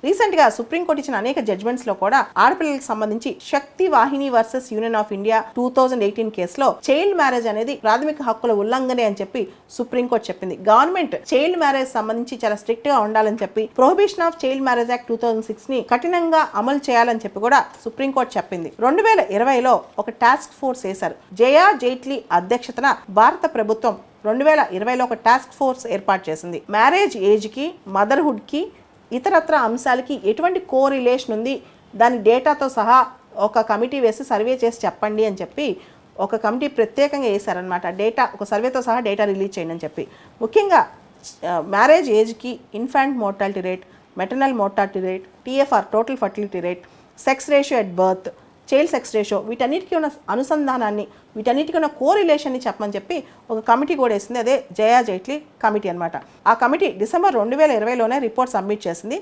రీసెంట్గా సుప్రీంకోర్టు ఇచ్చిన అనేక జడ్జ్మెంట్స్లో కూడా ఆడపిల్లలకు సంబంధించి శక్తి వాహిని వర్సెస్ యూనియన్ ఆఫ్ ఇండియా 2018 కేసులో చైల్డ్ మ్యారేజ్ అనేది ప్రాథమిక హక్కుల ఉల్లంఘనే అని చెప్పి సుప్రీంకోర్టు చెప్పింది. గవర్నమెంట్ చైల్డ్ మ్యారేజ్ సంబంధించి చాలా స్ట్రిక్ట్ గా ఉండాలని చెప్పి prohibition of child marriage act 2006 ని కఠినంగా అమలు చేయాలని చెప్పి కూడా సుప్రీంకోర్టు చెప్పింది. 2020లో ఒక టాస్క్ ఫోర్స్ వేశారు. జయా జైట్లీ అధ్యక్షతన భారత ప్రభుత్వం 2020లో ఒక టాస్క్ ఫోర్స్ ఏర్పాటు చేసింది. మ్యారేజ్ ఏజ్ కి, మదర్హుడ్ కి, ఇతరత్ర అంశాలకి ఎటువంటి కోరిలేషన్ ఉంది, దాని డేటాతో సహా ఒక కమిటీ వేసి సర్వే చేసి చెప్పండి అని చెప్పి ఒక కమిటీ ప్రత్యేకంగా వేశారనమాట. డేటా ఒక సర్వేతో సహా డేటా రిలీజ్ చేయండి అని చెప్పి. ముఖ్యంగా మ్యారేజ్ ఏజ్కి, infant mortality rate, maternal mortality rate, TFR total fertility rate, sex ratio at birth, child sex ratio, వీటన్నిటికీ ఉన్న అనుసంధానాన్ని, వీటన్నిటికీ ఉన్న కోరిలేషన్ని చెప్పమని చెప్పి ఒక కమిటీ కూడా వేసింది. అదే జయా జైట్లీ కమిటీ అనమాట. ఆ కమిటీ డిసెంబర్ 2020లోనే రిపోర్ట్ సబ్మిట్ చేసింది.